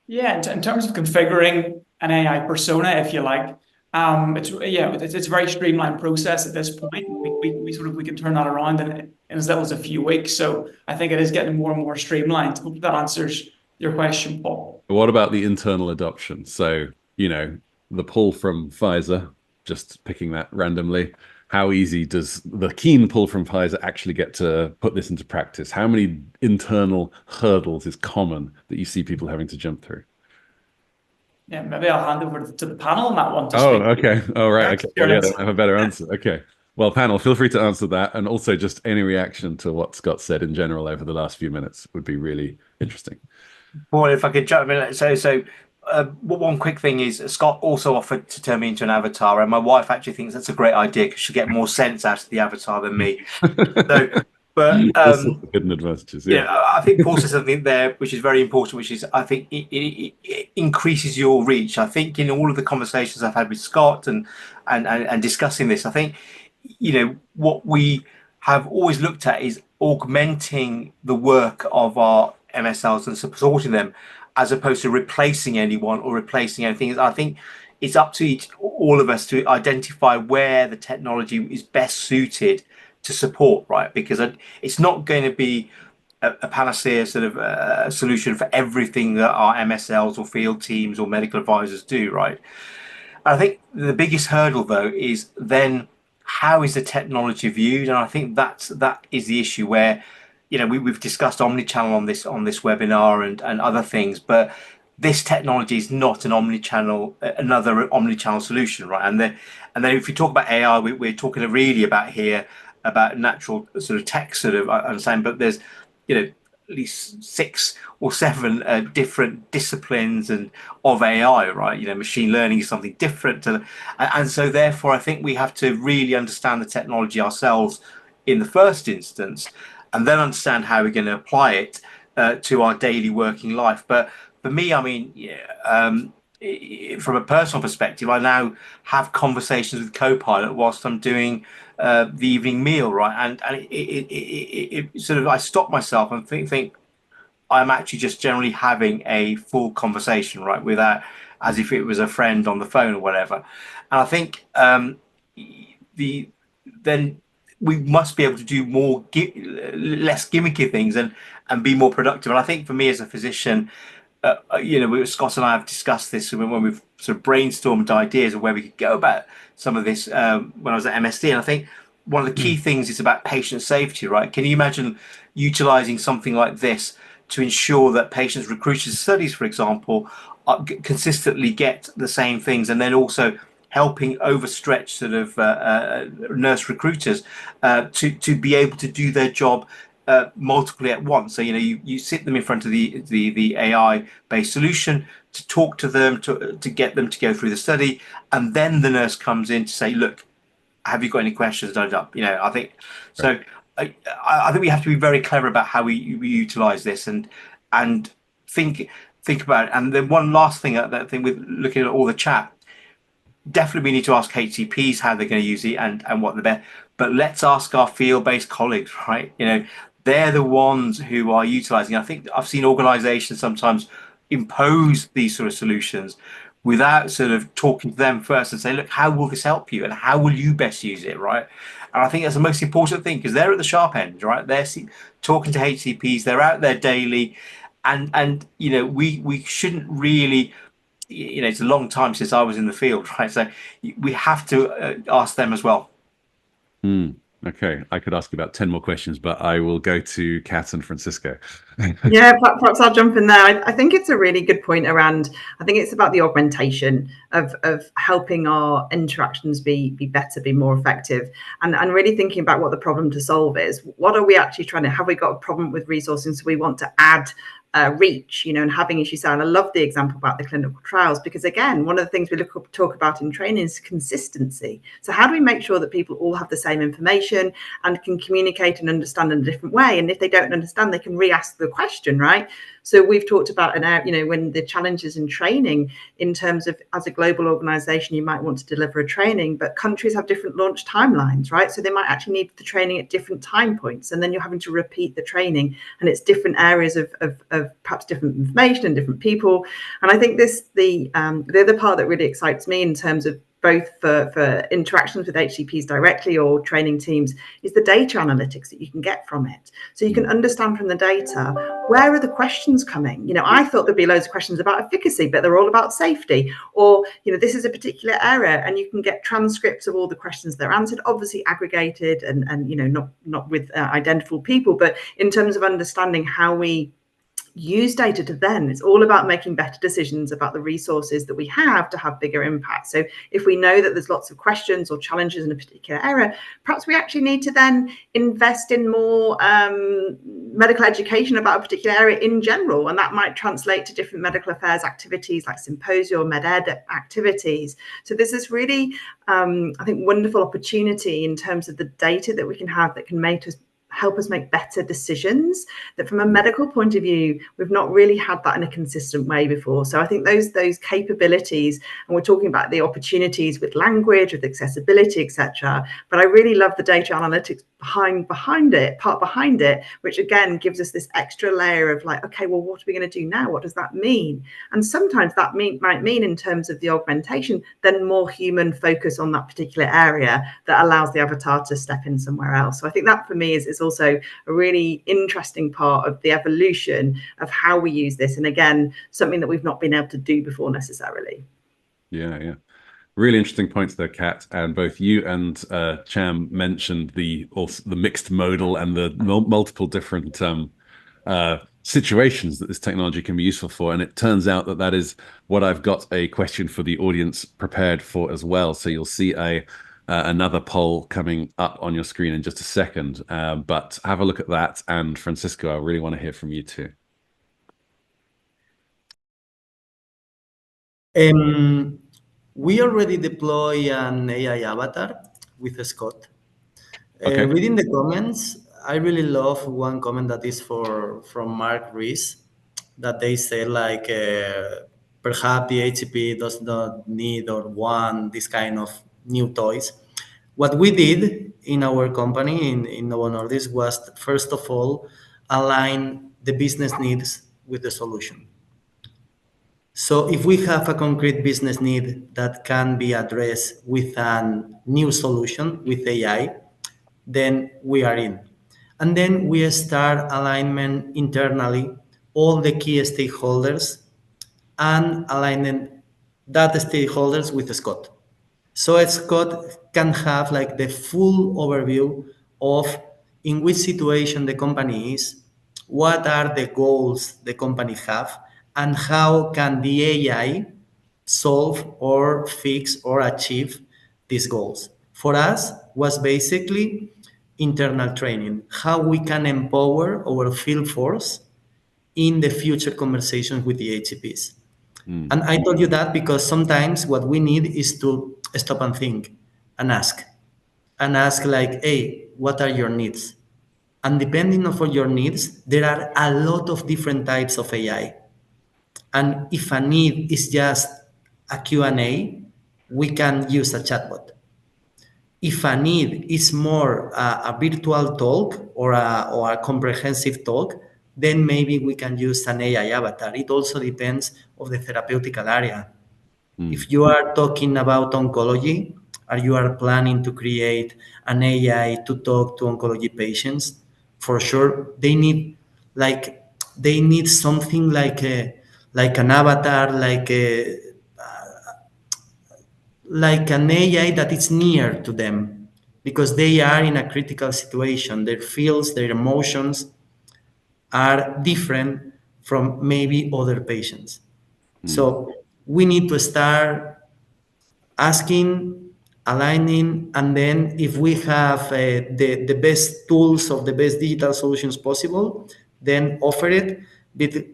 Yeah, in terms of configuring an AI persona, if you like, it's a very streamlined process at this point. We can turn that around in as little as a few weeks. So I think it is getting more and more streamlined. Hope that answers your question, Paul. What about the internal adoption? So, the pull from Pfizer, just picking that randomly. How easy does the keen pull from Pfizer actually get to put this into practice? How many internal hurdles is common that you see people having to jump through? Yeah, maybe I'll hand over to the panel on that one. Okay. All right. Okay. Well, yeah, I have a better answer. Okay. Well, panel, feel free to answer that. And also just any reaction to what Scott said in general over the last few minutes would be really interesting. Well, if I could jump in. One quick thing is Scott also offered to turn me into an avatar, and my wife actually thinks that's a great idea because she'll get more sense out of the avatar than me. But hidden advantages. Yeah, I think Paul said something there which is very important, which is I think it increases your reach. I think in all of the conversations I've had with Scott and discussing this, I think what we have always looked at is augmenting the work of our MSLs and supporting them, as opposed to replacing anyone or replacing anything. I think it's up to all of us to identify where the technology is best suited to support, right? Because it's not going to be a panacea sort of solution for everything that our MSLs or field teams or medical advisors do, right? I think the biggest hurdle, though, is then how is the technology viewed? And I think that is the issue where we've discussed omnichannel on this webinar and other things, but this technology is not another omnichannel solution, right? And then if we talk about AI, we're talking really about natural sort of tech sort of understanding, but there's at least 6 or 7 different disciplines of AI, right? Machine learning is something different, and so therefore I think we have to really understand the technology ourselves in the first instance, and then understand how we're going to apply it to our daily working life. But for me, I mean, from a personal perspective, I now have conversations with Copilot whilst I'm doing the evening meal, right? And it sort of, I stop myself and think I'm actually just generally having a full conversation, right, without, as if it was a friend on the phone or whatever. And I think then we must be able to do more, less gimmicky things and be more productive. And I think for me as a physician, Scott and I have discussed this when we've sort of brainstormed ideas of where we could go about some of this when I was at MSD. And I think one of the key things is about patient safety, right? Can you imagine utilizing something like this to ensure that patients recruited to studies, for example, consistently get the same things, and then also helping overstretched sort of nurse recruiters to be able to do their job multiply at once. So you sit them in front of the AI based solution to talk to them to get them to go through the study, and then the nurse comes in to say, look, have you got any questions? I think so. I think we have to be very clever about how we utilize this and think about it. And then one last thing, that thing with looking at all the chat, definitely we need to ask HCPs how they're going to use it and what the best. But let's ask our field-based colleagues, right? They're the ones who are utilizing. I think I've seen organizations sometimes impose these sort of solutions without sort of talking to them first and say, look, how will this help you and how will you best use it, right? And I think that's the most important thing, because they're at the sharp end, right? They're talking to HCPs, they're out there daily, and we shouldn't really, it's a long time since I was in the field, right? So we have to ask them as well. Okay, I could ask you about 10 more questions, but I will go to Kat and Francisco. Yeah, perhaps I'll jump in there. I think it's a really good point around, I think it's about the augmentation of helping our interactions be better, be more effective, and really thinking about what the problem to solve is. What are we actually trying to, have we got a problem with resourcing, so we want to add reach, and having, as you say, and I love the example about the clinical trials, because again, one of the things we talk about in training is consistency. So how do we make sure that people all have the same information and can communicate and understand in a different way? And if they don't understand, they can re-ask the question, right? So we've talked about when the challenges in training, in terms of, as a global organization, you might want to deliver a training, but countries have different launch timelines, right? So they might actually need the training at different time points, and then you're having to repeat the training, and it's different areas of perhaps different information and different people. And I think the other part that really excites me in terms of both for interactions with HCPs directly or training teams is the data analytics that you can get from it. So you can understand from the data, where are the questions coming? I thought there'd be loads of questions about efficacy, but they're all about safety. Or, this is a particular area, and you can get transcripts of all the questions that are answered, obviously aggregated and not with identical people, but in terms of understanding how we use data to then, it's all about making better decisions about the resources that we have to have bigger impact. So if we know that there's lots of questions or challenges in a particular area, perhaps we actually need to then invest in more medical education about a particular area in general, and that might translate to different medical affairs activities like symposia or med ed activities. So there's this really I think wonderful opportunity in terms of the data that we can have that can help us make better decisions, that from a medical point of view, we've not really had that in a consistent way before. So I think those capabilities, and we're talking about the opportunities with language, with accessibility, etc. But I really love the data analytics behind it, which again gives us this extra layer of like, okay, well, what are we going to do now? What does that mean? And sometimes that might mean, in terms of the augmentation, then more human focus on that particular area that allows the avatar to step in somewhere else. So I think that for me is also a really interesting part of the evolution of how we use this, and again, something that we've not been able to do before necessarily. Yeah. Really interesting points there, Kat. And both you and Cham mentioned the mixed modal and the multiple different situations that this technology can be useful for. And it turns out that is what I've got a question for the audience prepared for as well. So you'll see another poll coming up on your screen in just a second. But have a look at that. And Francisco, I really want to hear from you too. We already deploy an AI avatar with Scott. Okay. Reading the comments, I really love one comment that is from Mark Rees, that they say like, perhaps the HCP does not need or want this kind of new toys. What we did in our company, in Novo Nordisk, was first of all, align the business needs with the solution. So if we have a concrete business need that can be addressed with a new solution with AI, then we are in. And then we start alignment internally, all the key stakeholders, and aligning that stakeholders with Scott. So Scott can have like the full overview of in which situation the company is, what are the goals the company have, and how can the AI solve or fix or achieve these goals. For us was basically internal training, how we can empower our field force in the future conversations with the HCPs. And I told you that because sometimes what we need is to stop and think and ask like, hey, what are your needs? And depending on your needs, there are a lot of different types of AI. And if a need is just a Q&A, we can use a chatbot. If a need is more a virtual talk or a comprehensive talk, then maybe we can use an AI avatar. It also depends of the therapeutical area. If you are talking about oncology, or you are planning to create an AI to talk to oncology patients, for sure they need something like an avatar, like an AI that is near to them, because they are in a critical situation. Their feels, their emotions are different from maybe other patients. So we need to start asking, aligning, and then if we have the best tools of the best digital solutions possible, then offer it,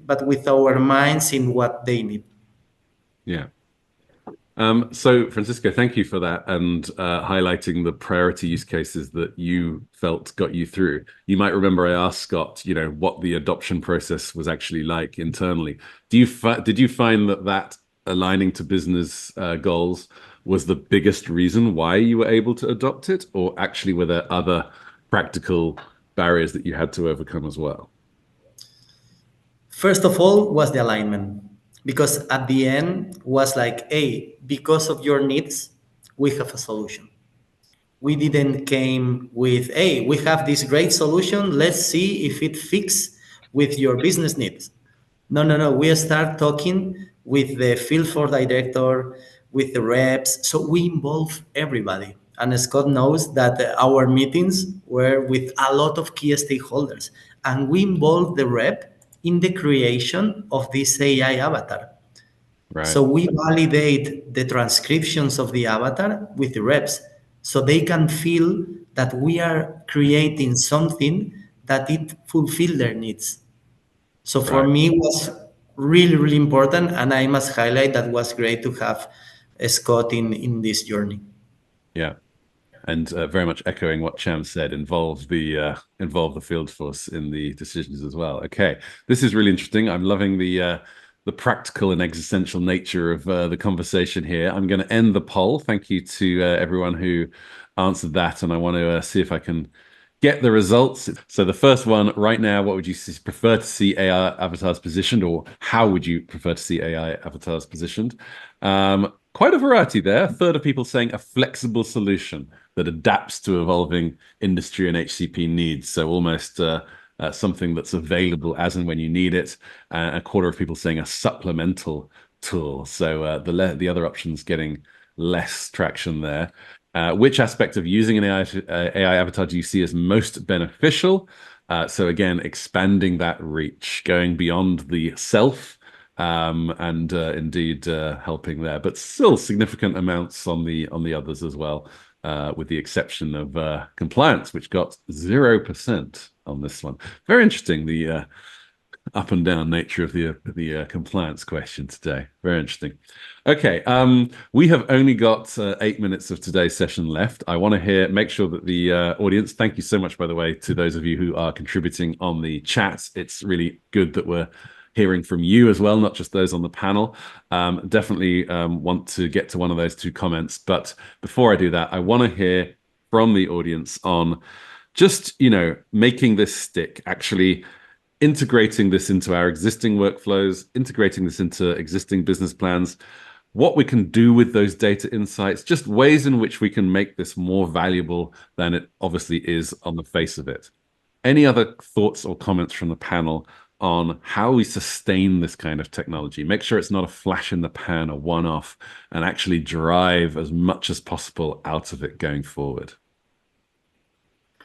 but with our minds in what they need. Yeah. So Francisco, thank you for that and highlighting the priority use cases that you felt got you through. You might remember I asked Scott, what the adoption process was actually like internally. Did you find that aligning to business goals was the biggest reason why you were able to adopt it, or actually were there other practical barriers that you had to overcome as well? First of all was the alignment, because at the end was like, hey, because of your needs, we have a solution. We didn't came with, hey, we have this great solution, let's see if it fits with your business needs. No. We start talking with the field force director, with the reps. So we involve everybody. And Scott knows that our meetings were with a lot of key stakeholders. And we involve the rep in the creation of this AI avatar. Right. So we validate the transcriptions of the avatar with the reps, so they can feel that we are creating something that it fulfill their needs. So for me, it was really, really important, and I must highlight that was great to have Scott in this journey. Yeah, and very much echoing what Cham said, involve the field force in the decisions as well. Okay, this is really interesting. I'm loving the practical and existential nature of the conversation here. I'm going to end the poll. Thank you to everyone who answered that, and I want to see if I can get the results. So the first one right now, what would you prefer to see AI avatars positioned, or how would you prefer to see AI avatars positioned? Quite a variety there. A third of people saying a flexible solution that adapts to evolving industry and HCP needs. So almost something that's available as and when you need it. A quarter of people saying a supplemental tool. So the other options getting less traction there. Which aspect of using an AI avatar do you see as most beneficial? So again, expanding that reach, going beyond the self, and indeed helping there, but still significant amounts on the others as well, with the exception of compliance, which got 0% on this one. Very interesting, the up and down nature of the compliance question today. Very interesting. Okay, we have only got 8 minutes of today's session left. I want to make sure that the audience, thank you so much, by the way, to those of you who are contributing on the chat. It's really good that we're hearing from you as well, not just those on the panel. Definitely want to get to one of those 2 comments. But before I do that, I want to hear from the audience on just, making this stick, actually integrating this into our existing workflows, integrating this into existing business plans, what we can do with those data insights, just ways in which we can make this more valuable than it obviously is on the face of it. Any other thoughts or comments from the panel on how we sustain this kind of technology, make sure it's not a flash in the pan, a one-off, and actually drive as much as possible out of it going forward?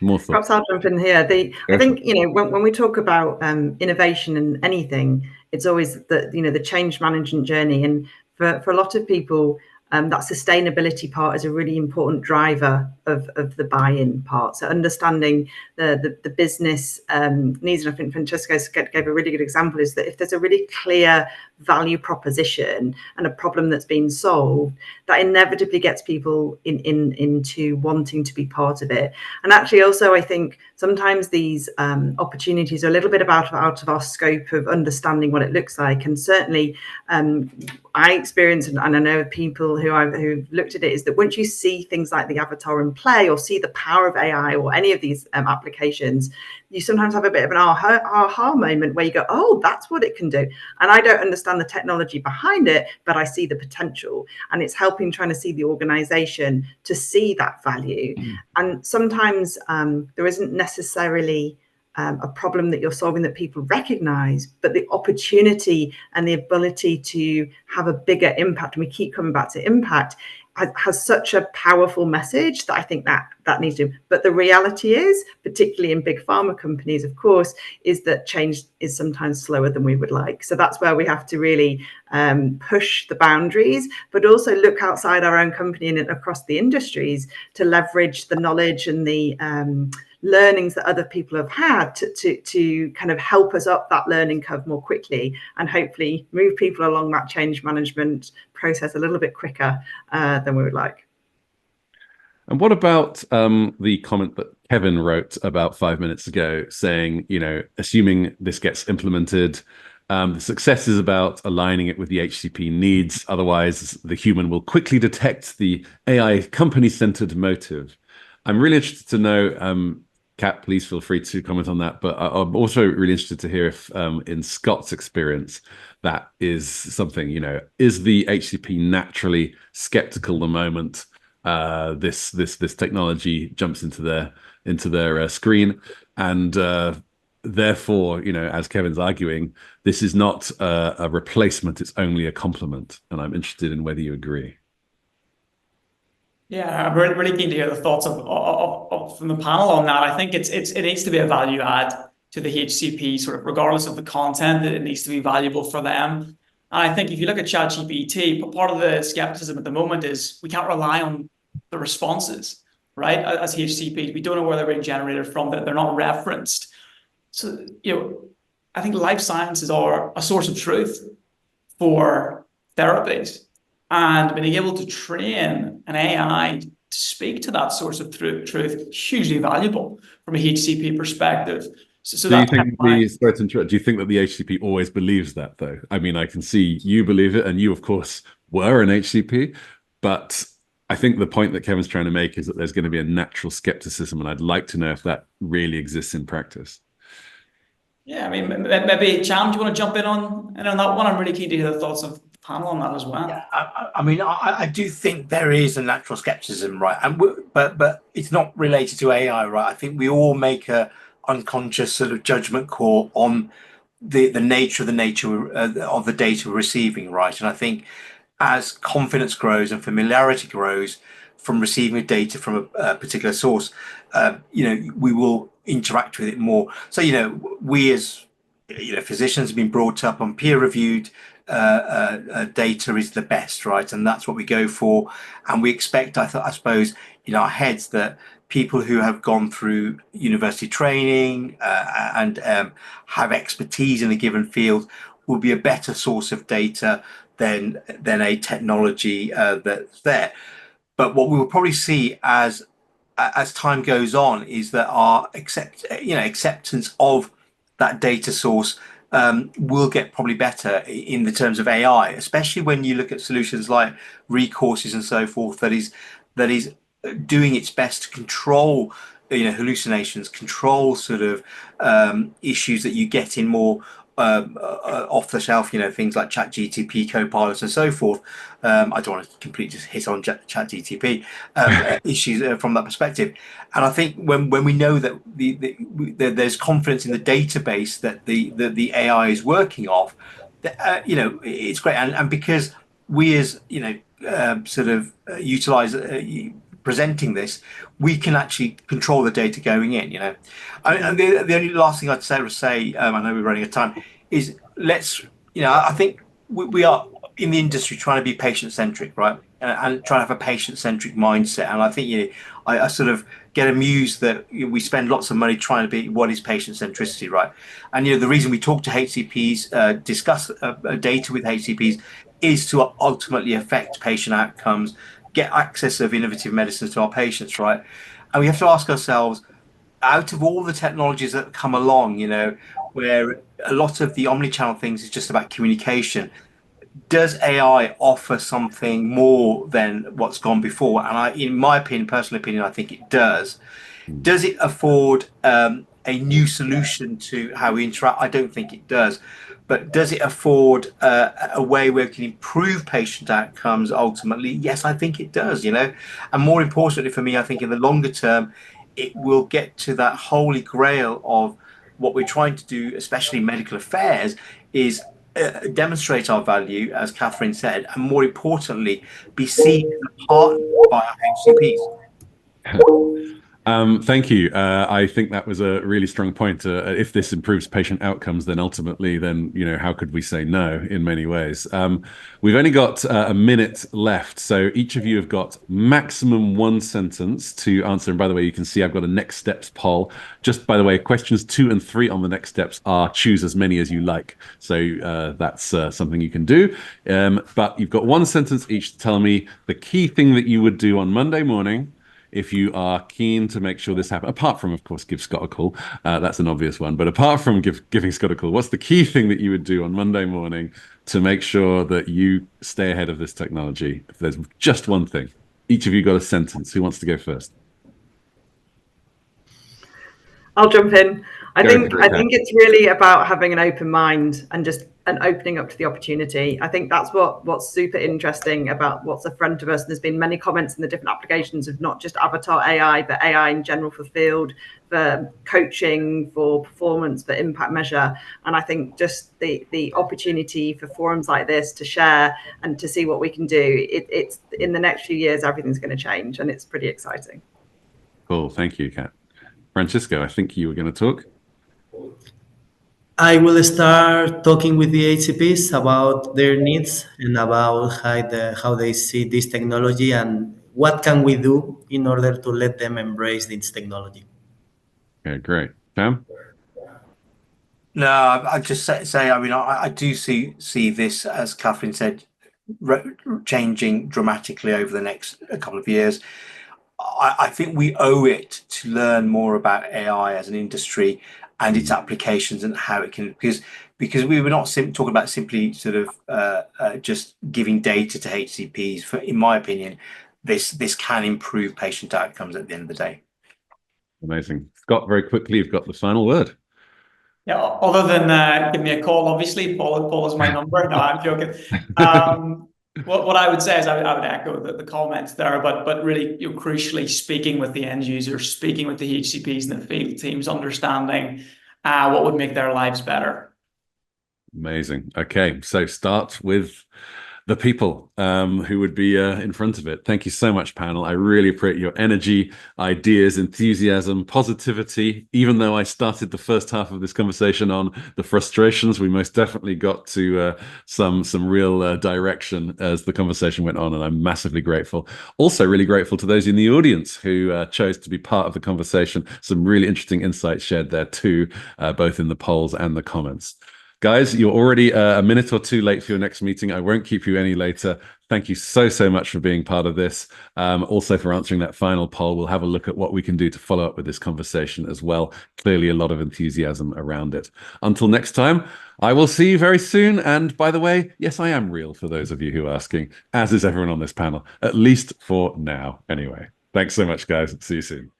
More thoughts. Perhaps I'll jump in here. I think, when we talk about innovation and anything, it's always the change management journey. And for a lot of people, that sustainability part is a really important driver of the buy-in part. So understanding the business needs, and I think Francesco gave a really good example, is that if there's a really clear value proposition and a problem that's been solved, that inevitably gets people into wanting to be part of it. And actually also, I think sometimes these opportunities are a little bit out of our scope of understanding what it looks like. And certainly I experience, and I know people who've looked at it, is that once you see things like the avatar in play, or see the power of AI or any of these applications, you sometimes have a bit of an aha moment where you go, oh, that's what it can do. And I don't understand the technology behind it, but I see the potential. And it's helping trying to see the organization to see that value. And sometimes there isn't necessarily a problem that you're solving that people recognize, but the opportunity and the ability to have a bigger impact, and we keep coming back to impact, has such a powerful message that I think that needs to. But the reality is, particularly in big pharma companies, of course, is that change is sometimes slower than we would like. So that's where we have to really push the boundaries, but also look outside our own company and across the industries to leverage the knowledge and the learnings that other people have had to kind of help us up that learning curve more quickly, and hopefully move people along that change management process a little bit quicker than we would like. And what about the comment that Kevin wrote about 5 minutes ago, saying, assuming this gets implemented, the success is about aligning it with the HCP needs. Otherwise, the human will quickly detect the AI company-centered motive. I'm really interested to know, Kat, please feel free to comment on that. But I'm also really interested to hear if, in Scott's experience, that is something, is the HCP naturally skeptical the moment this technology jumps into their screen, and therefore, as Kevin's arguing, this is not a replacement; it's only a complement. And I'm interested in whether you agree. Yeah, I'm really keen to hear the thoughts from the panel on that. I think it needs to be a value add to the HCP, sort of regardless of the content, that it needs to be valuable for them. And I think if you look at ChatGPT, part of the skepticism at the moment is we can't rely on the responses, right? As HCPs, we don't know where they're being generated from, that they're not referenced. So, I think life sciences are a source of truth for therapies. And being able to train an AI to speak to that source of truth, hugely valuable from a HCP perspective. So do you think do you think that the HCP always believes that, though? I mean, I can see you believe it, and you, of course, were an HCP, but I think the point that Kevin's trying to make is that there's going to be a natural skepticism, and I'd like to know if that really exists in practice. Yeah, I mean, maybe Cham, do you want to jump in on that one? I'm really keen to hear the thoughts of the panel on that as well. Yeah, I mean, I do think there is a natural skepticism, right? And but it's not related to AI, right? I think we all make a unconscious sort of judgment call on the nature of the data we're receiving, right? And I think as confidence grows and familiarity grows from receiving data from a particular source, we will interact with it more. So, we as physicians have been brought up on peer-reviewed data is the best, right? And that's what we go for. And we expect, I suppose, in our heads that people who have gone through university training and have expertise in a given field will be a better source of data than a technology that's there. But what we will probably see as time goes on is that our acceptance of that data source will get probably better in the terms of AI, especially when you look at solutions like recourses and so forth, that is doing its best to control hallucinations, control sort of issues that you get in more off the shelf, things like ChatGTP, Copilot, and so forth. I don't want to completely just hit on ChatGTP issues from that perspective. And I think when we know that there's confidence in the database that the AI is working off, it's great. And because we as sort of utilize presenting this, we can actually control the data going in. And the only last thing I'd say, I know we're running out of time, is I think we are in the industry trying to be patient centric, right? And trying to have a patient centric mindset. And I think I sort of get amused that we spend lots of money trying to be what is patient centricity, right? And the reason we talk to HCPs, discuss data with HCPs, is to ultimately affect patient outcomes, get access of innovative medicines to our patients, right? And we have to ask ourselves, out of all the technologies that come along, where a lot of the omnichannel things is just about communication, does AI offer something more than what's gone before? And in my opinion, personal opinion, I think it does. Does it afford a new solution to how we interact? I don't think it does. But does it afford a way where we can improve patient outcomes ultimately? Yes, I think it does, And more importantly for me, I think in the longer term, it will get to that holy grail of what we're trying to do, especially in medical affairs, is demonstrate our value, as Catherine said, and more importantly, be seen as a partner by our HCPs. Thank you. I think that was a really strong point. If this improves patient outcomes, then ultimately, how could we say no in many ways? We've only got a minute left. So each of you have got maximum 1 sentence to answer. And by the way, you can see I've got a next steps poll. Just by the way, questions 2 and 3 on the next steps are choose as many as you like. So that's something you can do. But you've got 1 sentence each to tell me the key thing that you would do on Monday morning if you are keen to make sure this happens, apart from, of course, give Scott a call. That's an obvious one. But apart from giving Scott a call, what's the key thing that you would do on Monday morning to make sure that you stay ahead of this technology? If there's just one thing. Each of you got a sentence. Who wants to go first? I'll jump in. I think it's really about having an open mind and opening up to the opportunity. I think that's what's super interesting about what's in front of us. There's been many comments in the different applications of not just Avatar AI, but AI in general for field, for coaching, for performance, for impact measure. And I think just the opportunity for forums like this to share and to see what we can do, it's in the next few years, everything's going to change, and it's pretty exciting. Cool. Thank you, Kat. Francisco, I think you were going to talk. I will start talking with the HCPs about their needs and about how they see this technology and what can we do in order to let them embrace this technology. Okay, great. Sam? No, I just say, I do see this, as Catherine said, changing dramatically over the next couple of years. I think we owe it to learn more about AI as an industry and its applications and how it can, because we were not talking about simply sort of just giving data to HCPs. In my opinion, this can improve patient outcomes at the end of the day. Amazing. Scott, very quickly, you've got the final word. Yeah, other than give me a call, obviously, Paul is my number. No, I'm joking. What I would say is I would echo the comments there, but really, crucially, speaking with the end users, speaking with the HCPs and the field teams, understanding what would make their lives better. Amazing. Okay, so start with the people who would be in front of it. Thank you so much, panel. I really appreciate your energy, ideas, enthusiasm, positivity. Even though I started the first half of this conversation on the frustrations, we most definitely got to some real direction as the conversation went on, and I'm massively grateful. Also really grateful to those in the audience who chose to be part of the conversation. Some really interesting insights shared there too, both in the polls and the comments. Guys, you're already a minute or two late for your next meeting. I won't keep you any later. Thank you so much for being part of this. Also for answering that final poll. We'll have a look at what we can do to follow up with this conversation as well. Clearly a lot of enthusiasm around it. Until next time, I will see you very soon. And by the way, yes, I am real for those of you who are asking, as is everyone on this panel, at least for now. Anyway, thanks so much, guys. See you soon.